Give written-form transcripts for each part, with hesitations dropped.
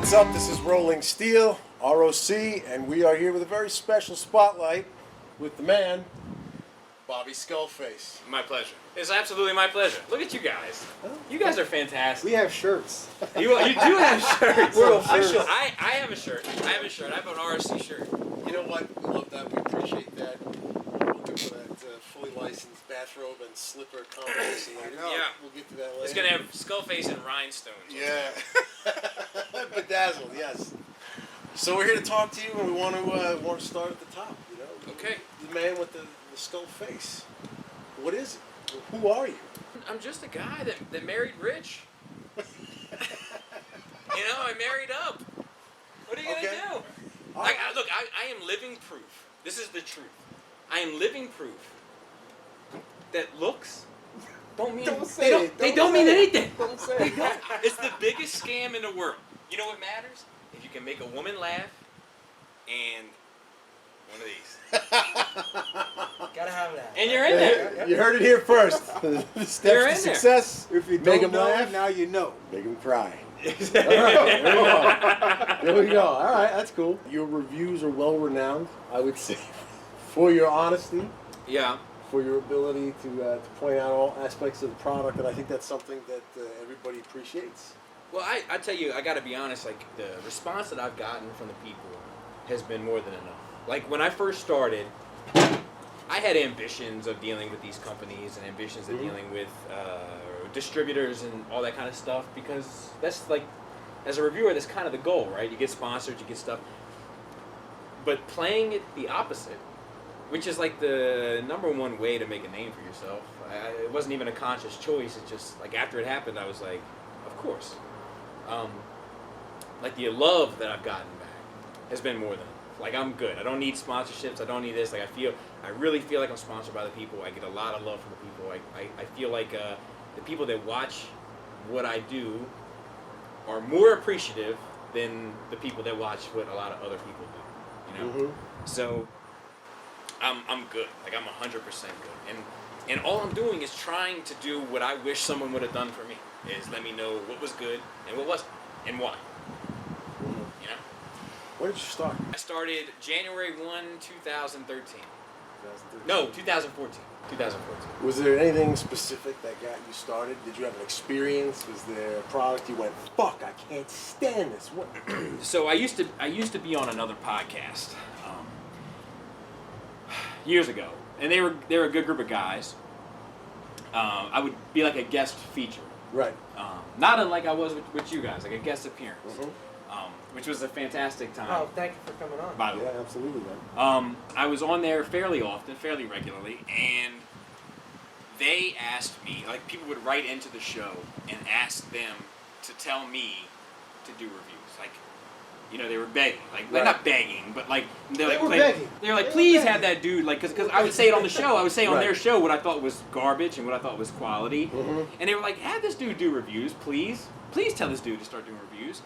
What's up? This is Rolling Steel, R.O.C, and we are here with a very special spotlight with the man, Bobby Skullface. My pleasure. It's absolutely my pleasure. Look at you guys. You guys are fantastic. We have shirts. You do have shirts. We're official. I have a shirt. I have a shirt. I have an R.O.C shirt. You know what? We love that. We appreciate that. We're looking for that fully licensed bathrobe and slipper combination. Yeah. We'll get to that later. It's going to have Skullface and rhinestones. Yeah. Bedazzled, yes. So we're here to talk to you, and we want to start at the top. You know. Okay. The man with the skull face. What is it? Who are you? I'm just a guy that married rich. You know, I married up. What are you going to do? Look, I am living proof. This is the truth. I am living proof that looks don't mean they don't mean anything. Don't say it. It's the biggest scam in the world. You know what matters? If you can make a woman laugh and one of these. Gotta have that. And you're in there. You heard it here first. Steps to success. If you make don't them know, laugh, now you know. make them cry. All right, there we go. There we go. All right, that's cool. Your reviews are well renowned, I would say, for your honesty, Yeah. for your ability to point out all aspects of the product, and I think that's something that everybody appreciates. Well, I tell you, I got to be honest. Like the response that I've gotten from the people has been more than enough. Like when I first started, I had ambitions of dealing with these companies and ambitions of dealing with distributors and all that kind of stuff, because that's like, as a reviewer, that's kind of the goal, right? You get sponsored, you get stuff. But playing it the opposite, which is like the #1 way to make a name for yourself. It wasn't even a conscious choice. It's just like after it happened, I was like, of course. Like the love that I've gotten back has been more than enough. Like I'm good. I don't need sponsorships. I don't need this. Like I really feel like I'm sponsored by the people. I get a lot of love from the people. I feel like the people that watch what I do are more appreciative than the people that watch what a lot of other people do. You know. So I'm good. Like I'm 100% good. And all I'm doing is trying to do what I wish someone would have done for me. Is let me know what was good and what wasn't and why. You know. When did you start? I started January 1, 2013. No, 2014. 2014. Was there anything specific that got you started? Did you have an experience? Was there a product you went, fuck, I can't stand this? What? So I used to be on another podcast years ago, and they were a good group of guys. I would be like a guest feature. Right. Not unlike I was with you guys, like a guest appearance. Which was a fantastic time. Oh, thank you for coming on. By the way. Yeah, absolutely, man. I was on there fairly often, fairly regularly, and they asked me, like people would write into the show and ask them to tell me to do reviews. Like, you know, they were begging. Like, they're not begging, but like, They were begging. They're like, please have that dude, like, because I would say it on the show. I would say on their show what I thought was garbage and what I thought was quality. And they were like, have this dude do reviews, please. Please tell this dude to start doing reviews.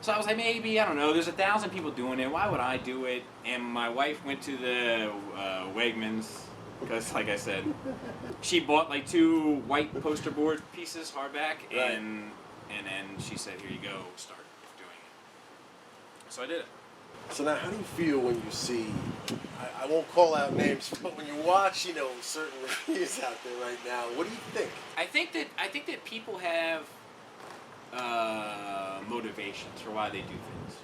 So I was like, maybe, I don't know, there's 1,000 people doing it, why would I do it? And my wife went to the Wegmans, because like I said, she bought like 2 white poster board pieces, hardback, and then she said, here you go, start doing it. So I did it. So now, how do you feel when you see, I won't call out names, but when you watch, you know, certain reviews out there right now, what do you think? I think that people have motivations for why they do things.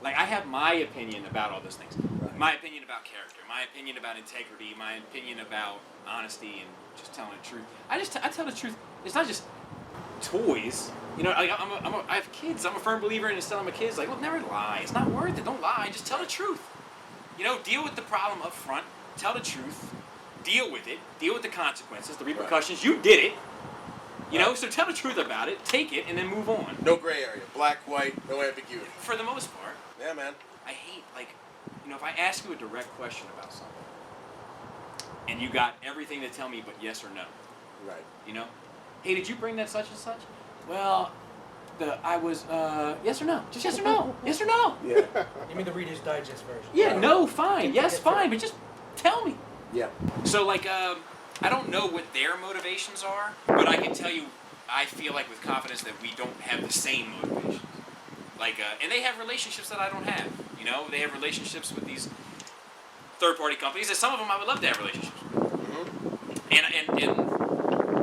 Like I have my opinion about all those things. My opinion about character, my opinion about integrity, my opinion about honesty and just telling the truth. I tell the truth. It's not just toys. You know, like I have kids. I'm a firm believer in telling my kids, like, look, never lie. It's not worth it. Don't lie. Just tell the truth. You know, deal with the problem up front. Tell the truth. Deal with it. Deal with the consequences, the repercussions. You did it. You know, so tell the truth about it, take it, and then move on. No gray area. Black, white, no ambiguity. For the most part. Yeah, man. I hate, like, you know, if I ask you a direct question about something, and you got everything to tell me but yes or no. Right. You know? Hey, did you bring that such and such? Well, yes or no. Just yes or no. Yes or no. Yeah. You mean the Reader's Digest version? Yeah, no, fine. Yes, fine, but just tell me. Yeah. So, like, I don't know what their motivations are, but I can tell you, I feel like with confidence that we don't have the same motivations. Like, and they have relationships that I don't have. You know, they have relationships with these third-party companies, and some of them I would love to have relationships with. And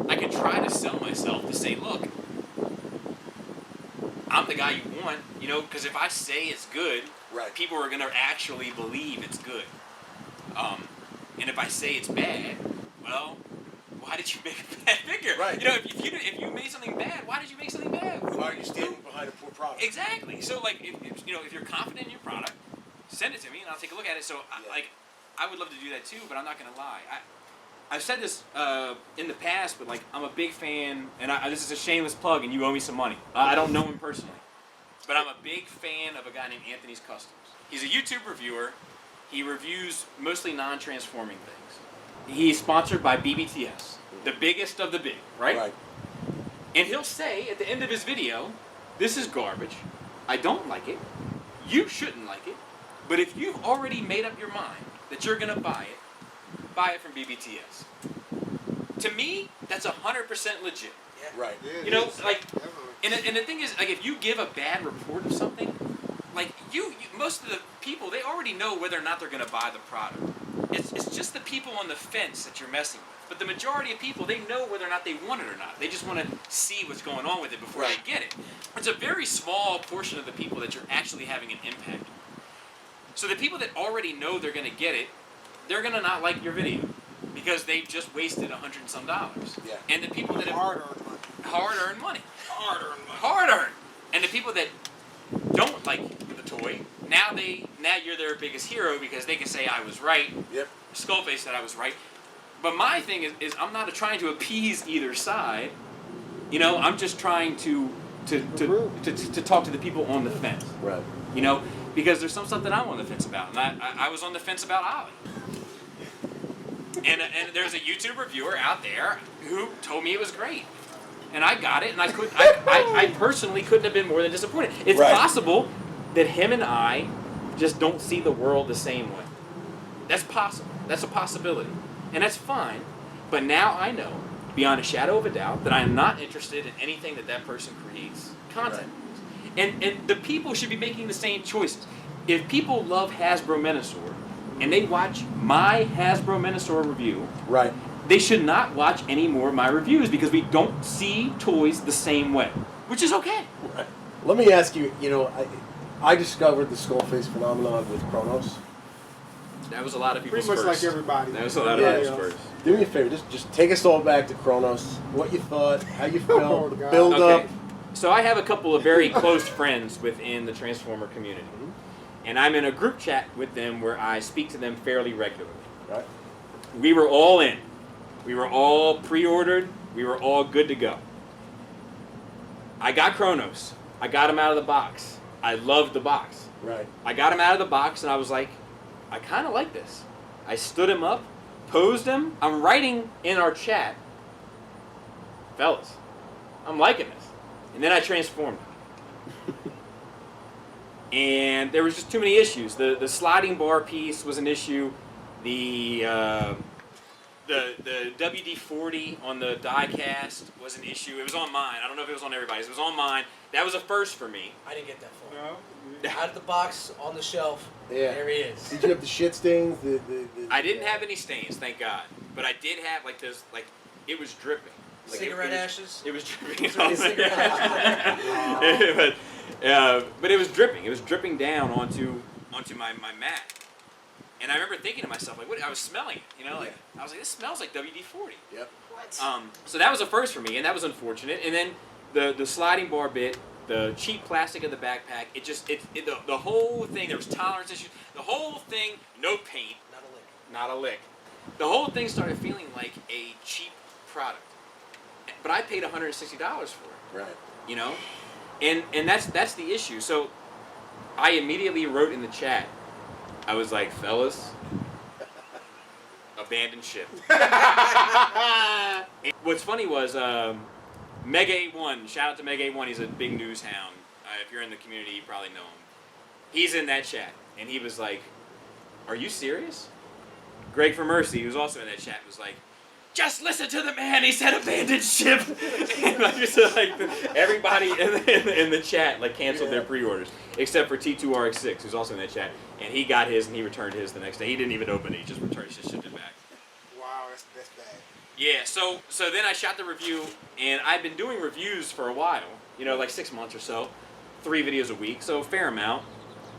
I can try to sell myself to say, look, I'm the guy you want, you know, because if I say it's good, right, people are going to actually believe it's good. And if I say it's bad, well, why did you make a bad figure? Right. You know, if you made something bad, why did you make something bad? Why are you standing behind a poor product? Exactly. So, like, if you know, if you're confident in your product, send it to me and I'll take a look at it. So, I would love to do that too, but I'm not going to lie. I've said this in the past, but like I'm a big fan, and this is a shameless plug, and you owe me some money. I don't know him personally, but I'm a big fan of a guy named Anthony's Customs. He's a YouTube reviewer. He reviews mostly non-transforming things. He's sponsored by BBTS, the biggest of the big, right? Right. And he'll say at the end of his video, "This is garbage. I don't like it. You shouldn't like it. But if you've already made up your mind that you're gonna buy it from BBTS." To me, that's 100% legit. Yeah. Right. Yeah, You know, it is. like, Definitely. and the thing is, like, if you give a bad report of something, like you most of the people, they already know whether or not they're gonna buy the product. It's just the people on the fence that you're messing with. But the majority of people, they know whether or not they want it or not. They just want to see what's going on with it before Right. they get it. It's a very small portion of the people that you're actually having an impact on. So the people that already know they're going to get it, they're going to not like your video because they've just wasted $100 and some. Yeah. And the people that have Hard-earned money. hard-earned money. Hard-earned money. Hard-earned. And the people that don't like the toy, now you're their biggest hero because they can say I was right. Yep. Skullface said I was right. But my thing is I'm not trying to appease either side. You know, I'm just trying to talk to the people on the fence. Right. You know, because there's some stuff that I'm on the fence about. And I was on the fence about Ollie. And there's a YouTube reviewer out there who told me it was great. And I got it, and I personally couldn't have been more than disappointed. It's Right. possible that him and I just don't see the world the same way. That's possible. That's a possibility. And that's fine. But now I know, beyond a shadow of a doubt, that I am not interested in anything that person creates content. Right. And the people should be making the same choices. If people love Hasbro Minosaur, and they watch my Hasbro Minosaur review, Right. they should not watch any more of my reviews because we don't see toys the same way, which is okay. Right. Let me ask you, you know, I discovered the Skullface phenomenon with Kronos. That was a lot of people's Pretty much first. like everybody. That was a lot of Yeah. people's first. Do me a favor, just take us all back to Kronos. What you thought, how you felt, Oh, the God. build Okay. up. So I have a couple of very close friends within the Transformer community. And I'm in a group chat with them where I speak to them fairly regularly. Right. We were all in. We were all pre-ordered. We were all good to go. I got Kronos. I got him out of the box. I loved the box. Right. I got him out of the box and I was like, I kind of like this. I stood him up, posed him. I'm writing in our chat, fellas, I'm liking this. And then I transformed him. And there was just too many issues. The sliding bar piece was an issue. The WD-40 on the die cast was an issue. It was on mine. I don't know if it was on everybody's. It was on mine. That was a first for me. I didn't get that far. No. Out of the box, on the shelf, Yeah. there he is. Did you have the shit stains? I didn't have any stains, thank God. But I did have like this, like it was dripping. Like Cigarette it was, ashes? It was dripping. Is there any cigarette ashes? but it was dripping. It was dripping down onto my mat. And I remember thinking to myself, like, what? I was smelling it, you know, like I was like, this smells like WD-40. Yep. What? So that was a first for me, and that was unfortunate. And then the sliding bar bit, the cheap plastic of the backpack, the whole thing. There was tolerance issues. The whole thing, no paint, Not a lick. not a lick. The whole thing started feeling like a cheap product. But I paid $160 for it. Right. You know, and that's the issue. So I immediately wrote in the chat. I was like, fellas, abandon ship. And what's funny was Meg A1. Shout out to Meg A1. He's a big news hound. If you're in the community, you probably know him. He's in that chat, and he was like, "Are you serious?" Greg from Mercy, who's also in that chat, was like, just listen to the man. He said abandoned ship. And like, so, like everybody in the chat like canceled their pre-orders except for T2RX6, who's also in that chat, and he got his and he returned his the next day. He didn't even open it. He just returned. He just shipped it back. Wow, that's bad. Yeah. So then I shot the review, and I've been doing reviews for a while. You know, like 6 months or so, 3 videos a week, so a fair amount.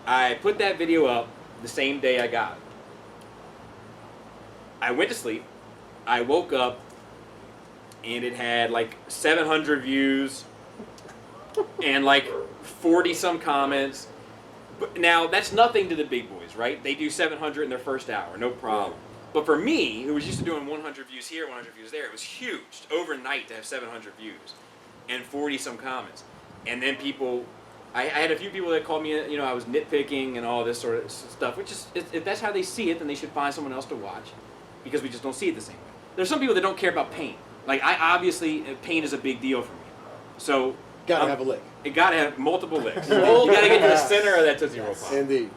I put that video up the same day I got it. I went to sleep. I woke up and it had like 700 views and like 40 some comments. But now that's nothing to the big boys, right? They do 700 in their first hour, no problem. But for me, who was used to doing 100 views here, 100 views there, it was huge overnight to have 700 views and 40 some comments. And then people, I had a few people that called me, you know, I was nitpicking and all this sort of stuff, which is, if that's how they see it, then they should find someone else to watch, because we just don't see it the same way. There's some people that don't care about paint. Like, obviously, paint is a big deal for me. So, Gotta have a lick. It gotta have multiple licks. You gotta get to the center of that Tootsie Roll Pop. Indeed.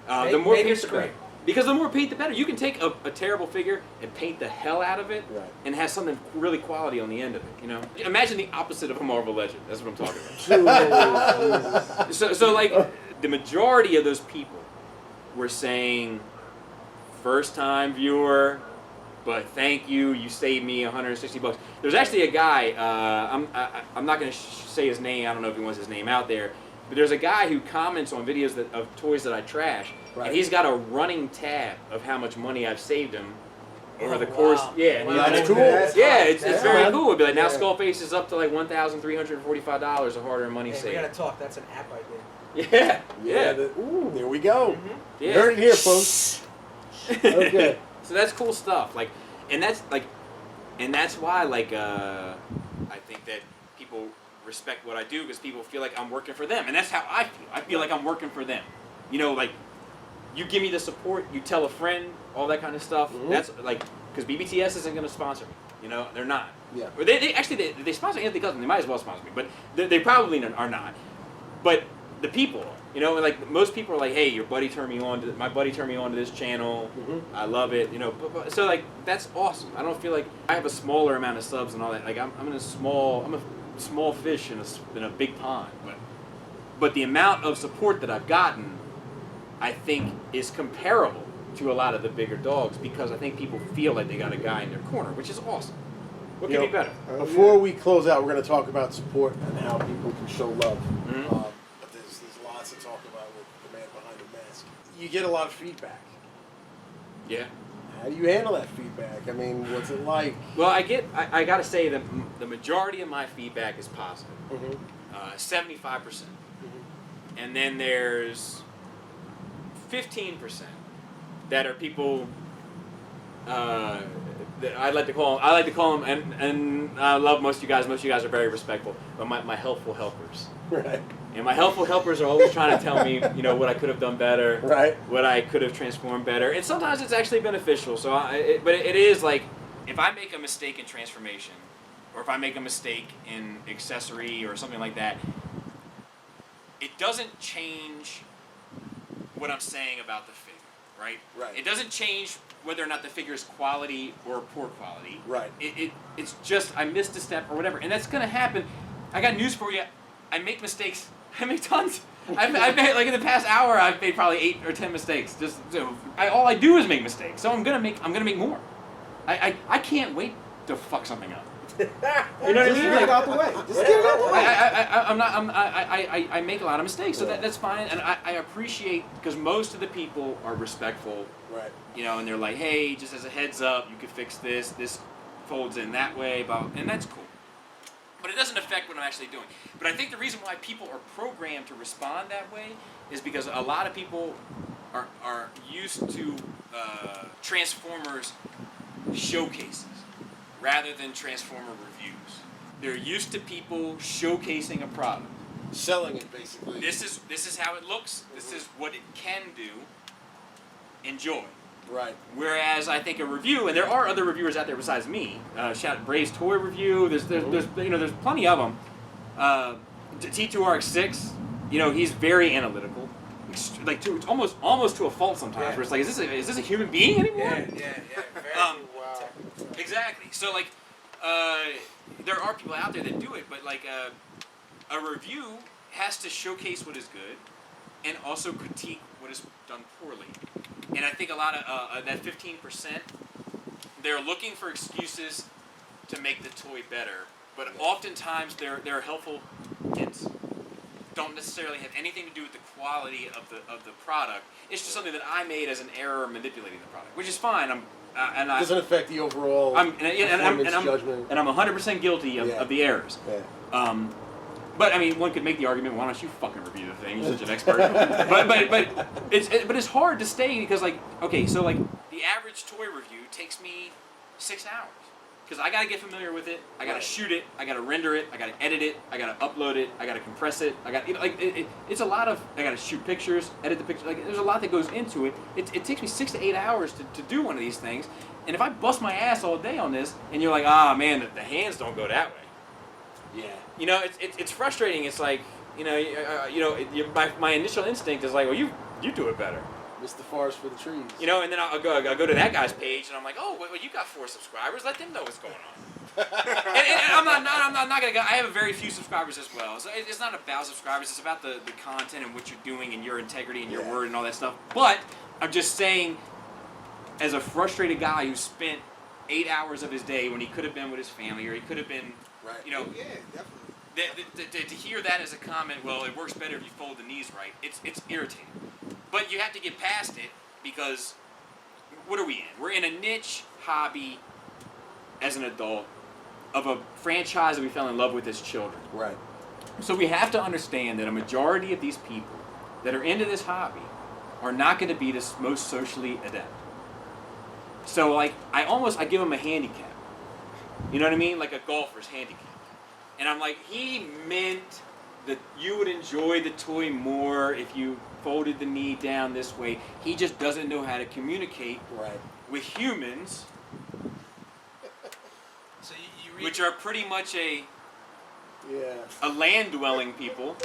The more Make paint, it the better. scrape. Because the more paint, the better. You can take a terrible figure and paint the hell out of it, and have something really quality on the end of it. You know, imagine the opposite of a Marvel Legend. That's what I'm talking about. so like, the majority of those people were saying, first-time viewer, but thank you. You saved me $160. There's actually a guy. I'm not going to say his name. I don't know if he wants his name out there. But there's a guy who comments on videos of toys that I trash, and he's got a running tab of how much money I've saved him over the course. Yeah, Wow, that's cool. Yeah, it's very cool. It'd be like, now Yeah. Skullface is up to like $1,345 of hard-earned money Hey, we saved. gotta talk. That's an app idea. Yeah. Ooh, there we go. Yeah. You heard it here, folks. Okay. So that's cool stuff. Like, and that's why like I think that people respect what I do, because people feel like I'm working for them, and that's how I feel. I feel like I'm working for them. You know, like, you give me the support, you tell a friend, all that kind of stuff. That's like, because BBTS isn't going to sponsor me. You know, they're not. Yeah. Or they actually sponsor Anthony Cousins. They might as well sponsor me, but they probably are not. But the people, you know, like most people are like, hey, my buddy turned me on to this channel. I love it. You know, so like that's awesome. I don't feel like I have a smaller amount of subs and all that. Like I'm a small fish in a big pond. But the amount of support that I've gotten, I think, is comparable to a lot of the bigger dogs, because I think people feel like they got a guy in their corner, which is awesome. What could be better? Before we close out, we're going to talk about support and how people can show love. But there's lots to talk about with the man behind the mask. You get a lot of feedback. Yeah. How do you handle that feedback? I mean, what's it like? Well, I got to say that the majority of my feedback is positive. 75%. And then there's 15% that are people that I like to call them, and I love most of you guys. Most of you guys are very respectful, but my helpful helpers. Right. And my helpful helpers are always trying to tell me, you know, what I could have done better, Right. what I could have transformed better, and sometimes it's actually beneficial. So, but it is like, if I make a mistake in transformation, or if I make a mistake in accessory or something like that, it doesn't change what I'm saying about the figure, right? Right. It doesn't change whether or not the figure is quality or poor quality. Right. It's just I missed a step or whatever, and that's gonna happen. I got news for you. I make mistakes. I make tons. I've made, like in the past hour, I've made probably 8 or 10 mistakes. Just all I do is make mistakes. So I'm gonna make more. I can't wait to fuck something up. You know what I Just mean? get Like, it out the way. Just get it out the way. I make a lot of mistakes, so that's fine, and I appreciate, because most of the people are respectful. Right. You know, and they're like, hey, just as a heads up, you could fix this. This folds in that way, and that's cool. But it doesn't affect what I'm actually doing. But I think the reason why people are programmed to respond that way is because a lot of people are used to Transformers showcases rather than Transformer reviews. They're used to people showcasing a product. Selling it, basically. This is how it looks. This is what it can do. Enjoy. Right. Whereas I think a review, and there are other reviewers out there besides me. Shout out Brave's Toy Review. There's plenty of them. T2RX6, you know, he's very analytical, like to almost to a fault sometimes. Yeah. Where it's like, is this a human being anymore? Yeah. Very Wow. Exactly. So like, there are people out there that do it, but like a review has to showcase what is good, and also critique what is done poorly. And I think a lot of that 15%, they're looking for excuses to make the toy better, but oftentimes they're helpful hints. Don't necessarily have anything to do with the quality of the product. It's just something that I made as an error manipulating the product, which is fine. Doesn't affect the overall performance judgment. And I'm 100% guilty of the errors. Yeah. But I mean, one could make the argument, why don't you fucking review the thing? You're such an expert. but it's hard to stay because like, okay, so like the average toy review takes me 6 hours. Because I gotta get familiar with it, I gotta shoot it, I gotta render it, I gotta edit it, I gotta upload it, I gotta compress it, I got it's a lot of, I gotta shoot pictures, edit the pictures, like there's a lot that goes into it. It takes me 6 to 8 hours to do one of these things, and if I bust my ass all day on this, and you're like, ah man, the hands don't go that way. Yeah. You know, it's frustrating. It's like, my initial instinct is like, well, you do it better. Miss the forest for the trees. You know, and then I'll go to that guy's page, and I'm like, oh, well, you got 4 subscribers. Let them know what's going on. and I'm not gonna go. I have a very few subscribers as well. So it's not about subscribers. It's about the content and what you're doing and your integrity and your word and all that stuff. But I'm just saying, as a frustrated guy who spent 8 hours of his day when he could have been with his family, or he could have been, you know, Yeah, definitely. to hear that as a comment, well, it works better if you fold the knees right. It's irritating. But you have to get past it because what are we in? We're in a niche hobby as an adult of a franchise that we fell in love with as children. Right. So we have to understand that a majority of these people that are into this hobby are not going to be the most socially adept. So like I give them a handicap. You know what I mean? Like a golfer's handicap. And I'm like, he meant that you would enjoy the toy more if you folded the knee down this way. He just doesn't know how to communicate with humans, So you read which are pretty much a Yeah. land-dwelling people.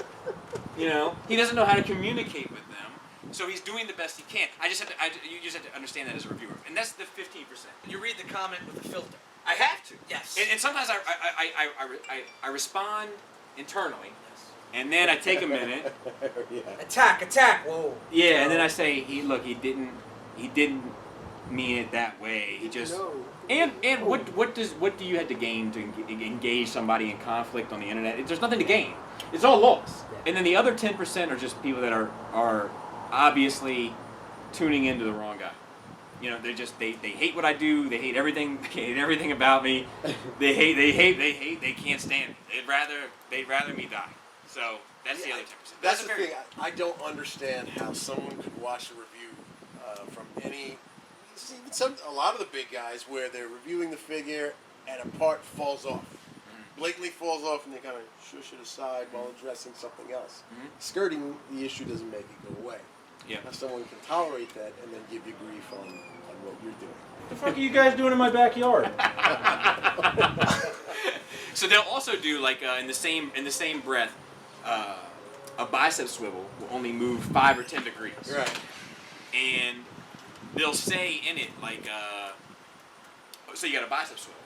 You know, he doesn't know how to communicate with them, so he's doing the best he can. You just have to understand that as a reviewer, and that's the 15%. you read the comment with a filter. I have to. Yes. And sometimes I respond internally, and then I take a minute. Yeah. Attack! Whoa. Yeah, and then I say, he didn't mean it that way. He just. No. And what do you have to gain to engage somebody in conflict on the internet? There's nothing to gain. It's all loss. And then the other 10% are just people that are obviously tuning into the wrong guy. You know, they hate what I do. They hate everything. They hate everything about me. They can't stand me. They'd rather me die. So that's the other 10%. That's the thing. I don't understand how someone could watch a review from any. A lot of the big guys where they're reviewing the figure and a part falls off, blatantly falls off, and they kind of shush it aside while addressing something else. Skirting the issue doesn't make it go away. Yeah. Now someone can tolerate that and then give you grief on what you're doing. What the fuck are you guys doing in my backyard? So they'll also do like in the same breath, a bicep swivel will only move 5 or 10 degrees. Right. And they'll say in it like, so you got a bicep swivel.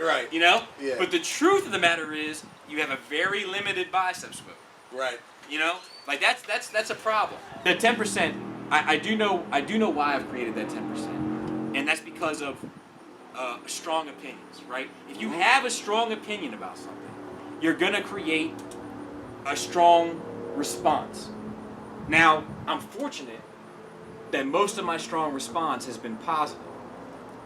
Right. You know? Yeah. But the truth of the matter is, you have a very limited bicep swivel. Right. You know? Like that's a problem. The 10%, I do know why I've created that 10%. And that's because of strong opinions, right? If you have a strong opinion about something, you're gonna create a strong response. Now, I'm fortunate that most of my strong response has been positive.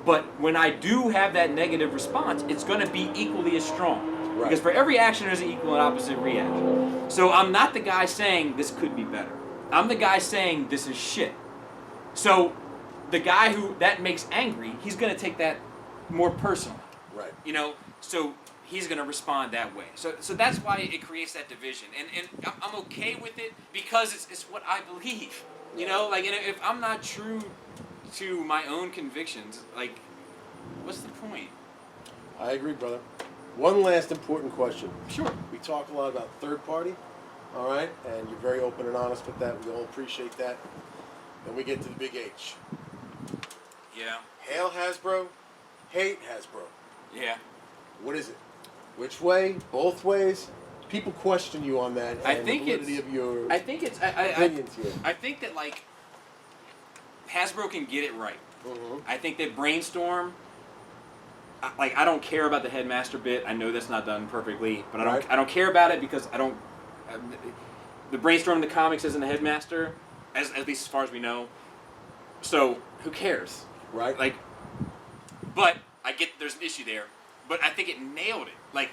But when I do have that negative response, it's going to be equally as strong. Right. Because for every action, there's an equal and opposite reaction. So I'm not the guy saying this could be better. I'm the guy saying this is shit. So the guy who that makes angry, he's going to take that more personally. Right. You know, so he's going to respond that way. So that's why it creates that division. And I'm okay with it because it's what I believe. You know, like, and if I'm not true to my own convictions, like, what's the point? I agree, brother. One last important question. Sure. We talk a lot about third party, all right? And you're very open and honest with that. We all appreciate that. Then we get to the big H. Yeah. Hail Hasbro, hate Hasbro. Yeah. What is it? Which way? Both ways? People question you on that. I and think the validity it's. of your I think it's. opinions here. I think that like Hasbro can get it right. Mm-hmm. I think that Brainstorm. I don't care about the headmaster bit. I know that's not done perfectly, but Right. I don't care about it because I don't. The Brainstorm in the comics isn't a headmaster, at least as far as we know. So who cares? Right. Like, But I get there's an issue there. But I think it nailed it. Like,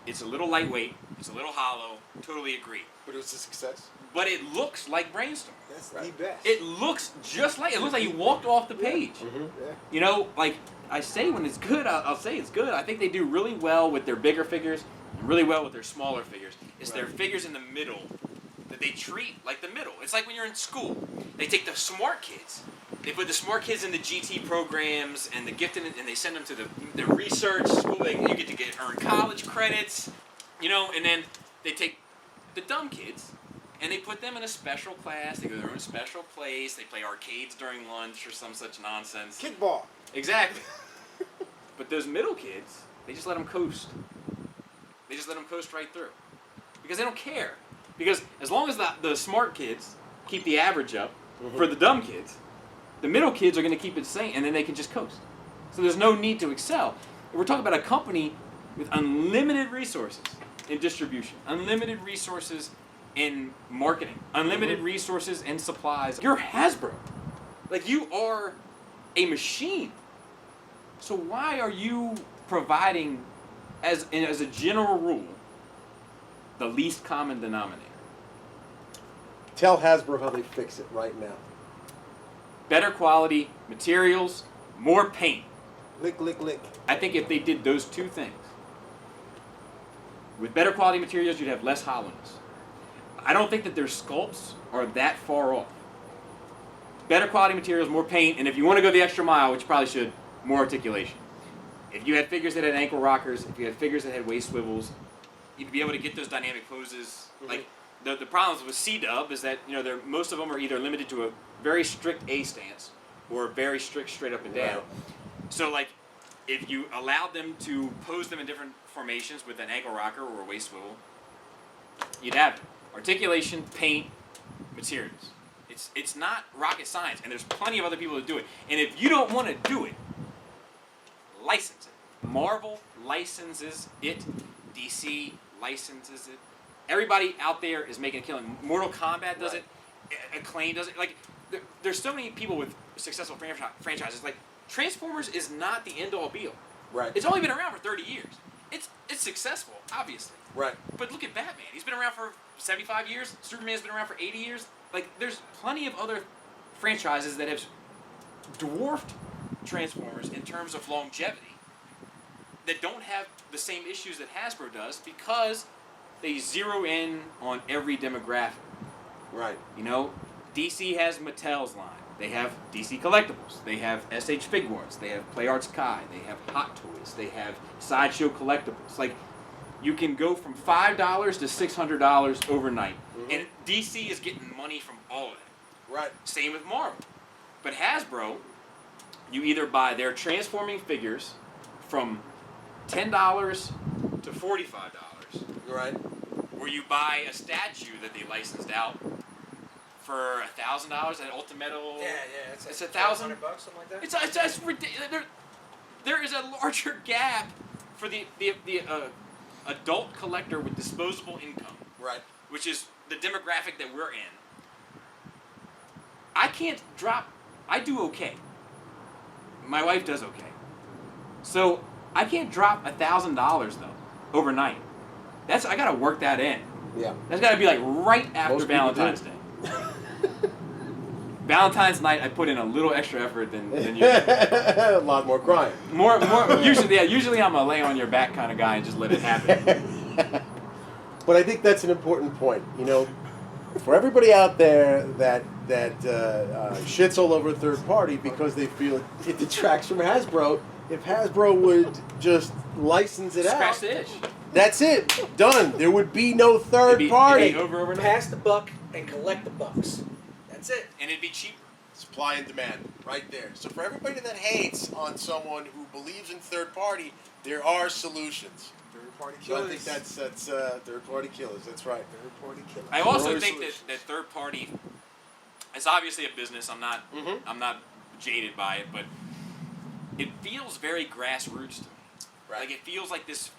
it's a little lightweight. It's a little hollow. Totally agree. But it was a success. But it looks like Brainstorm. That's Right. the best. it looks just like it looks like you walked off the page. Mm-hmm. Yeah. You know, like I say, when it's good, I'll say it's good. I think they do really well with their bigger figures and really well with their smaller figures. It's their figures in the middle that they treat like the middle. It's like when you're in school. They take the smart kids. They put the smart kids in the GT programs and the gifted, and they send them to the research school. You get to earn college credits, you know, and then they take the dumb kids and they put them in a special class. They go to their own special place. They play arcades during lunch or some such nonsense. Kickball. Exactly. But those middle kids, they just let them coast. They just let them coast right through. Because they don't care. Because as long as the smart kids keep the average up for the dumb kids, the middle kids are going to keep it sane, and then they can just coast. So there's no need to excel. We're talking about a company with unlimited resources in distribution, unlimited resources in marketing, unlimited resources in supplies. You're Hasbro. Like, you are a machine. So why are you providing, as a general rule, the least common denominator? Tell Hasbro how they fix it right now. Better quality materials, more paint. Lick, lick, lick. I think if they did those two things, with better quality materials, you'd have less hollowness. I don't think that their sculpts are that far off. Better quality materials, more paint, and if you want to go the extra mile, which you probably should, more articulation. If you had figures that had ankle rockers, if you had figures that had waist swivels, you'd be able to get those dynamic poses. Like, the problems with C-Dub is that, you know, most of them are either limited to a very strict A stance or a very strict straight up and down. Right. So, like, if you allowed them to pose them in different formations with an ankle rocker or a waist swivel, you'd have it. Articulation, paint, materials. It's not rocket science, and there's plenty of other people that do it. And if you don't want to do it, license it. Marvel licenses it. DC licenses it. Everybody out there is making a killing. Mortal Kombat does it. Acclaim does it. Like, there's so many people with successful franchises. Like, Transformers is not the end-all be-all. Right. It's only been around for 30 years. It's successful, obviously. Right. But look at Batman. He's been around for 75 years. Superman's been around for 80 years. Like, there's plenty of other franchises that have dwarfed Transformers in terms of longevity that don't have the same issues that Hasbro does because they zero in on every demographic. Right. You know, DC has Mattel's line. They have DC Collectibles. They have S.H Figuarts. They have Play Arts Kai. They have Hot Toys. They have Sideshow Collectibles. Like, you can go from $5 to $600 overnight. And DC is getting money from all of it. Right. Same with Marvel. But Hasbro, you either buy their transforming figures from $10 to $45, Right. or you buy a statue that they licensed out for $1,000 at Ultimetal. Yeah, It's it's $1,000. $1,000, something like that. It's ridiculous. There is a larger gap for the adult collector with disposable income, Right. which is the demographic that we're in. I can't drop. I do okay. My wife does okay. So I can't drop $1,000 though overnight. I gotta work that in. Yeah. That's gotta be like right after Most people Valentine's do. Day. Valentine's night, I put in a little extra effort than usual. A lot more crying. More. Usually I'm a lay on your back kind of guy and just let it happen. But I think that's an important point. You know, for everybody out there that shits all over a third party because they feel it detracts from Hasbro, if Hasbro would just license it Scratch out, the itch. that's it. Done. There would be no third party. It'd be over overnight. Pass the buck and collect the bucks. That's it. And it'd be cheaper. Supply and demand, right there. So for everybody that hates on someone who believes in third party, there are solutions. Third party So killers. I think that's third party killers. That's right. Third party killers. I also There are think solutions. that third party is obviously a business. I'm not Mhm. I'm not jaded by it, but it feels very grassroots to me. Right. Like it feels like this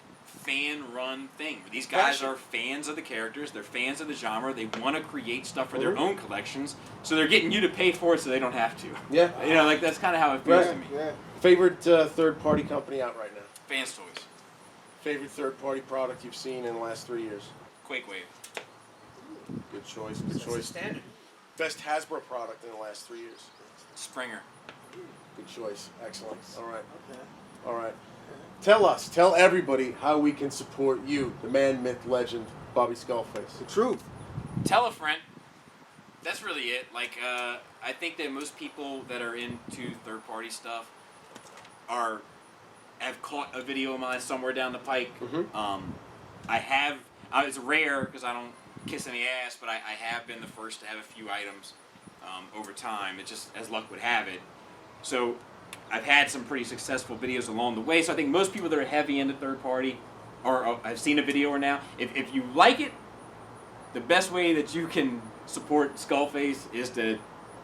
fan-run thing. Where these guys Passion. are fans of the characters. They're fans of the genre. They want to create stuff for Mhm. their own collections. So they're getting you to pay for it, so they don't have to. Yeah. You know, like that's kind of how it feels Right. to me. Yeah. Favorite third party company out right now? Fans toys. Favorite third party product you've seen in the last 3 years? Quake Wave. Good choice. Good That's the choice. standard. Best Hasbro product in the last 3 years? Springer. Good choice. Excellent. All right. Okay. All right. Tell everybody how we can support you, the man, myth, legend, Bobby Skullface. The truth. Tell a friend. That's really it. Like, I think that most people that are into third-party stuff have caught a video of mine somewhere down the pike. Mhm. I have. It's rare because I don't kiss any ass, but I have been the first to have a few items over time. It just as luck would have it. So I've had some pretty successful videos along the way. So I think most people that are heavy into third-party or have seen a video or now. If you like it, the best way that you can support Skullface is to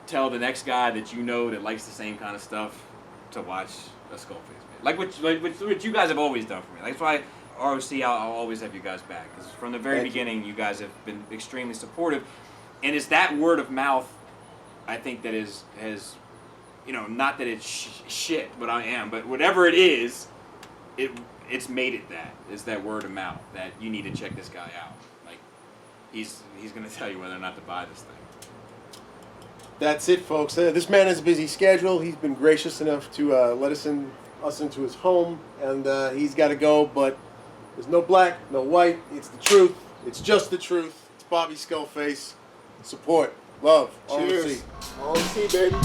tell the next guy that you know that likes the same kind of stuff to watch a Skullface video. Like what you guys have always done for me. That's why R.O.C. I'll always have you guys back. Because from the very Thank you. beginning, you guys have been extremely supportive. And it's that word of mouth, I think, that has you know, not that it's shit, what I am, but whatever it is, it's made it that. It's that word of mouth that you need to check this guy out. Like, he's going to tell you whether or not to buy this thing. That's it, folks. This man has a busy schedule. He's been gracious enough to let us into his home, and he's got to go. But there's no black, no white. It's the truth. It's just the truth. It's Bobby Skullface. Support, love, Cheers. R.O.C. R.O.C. baby.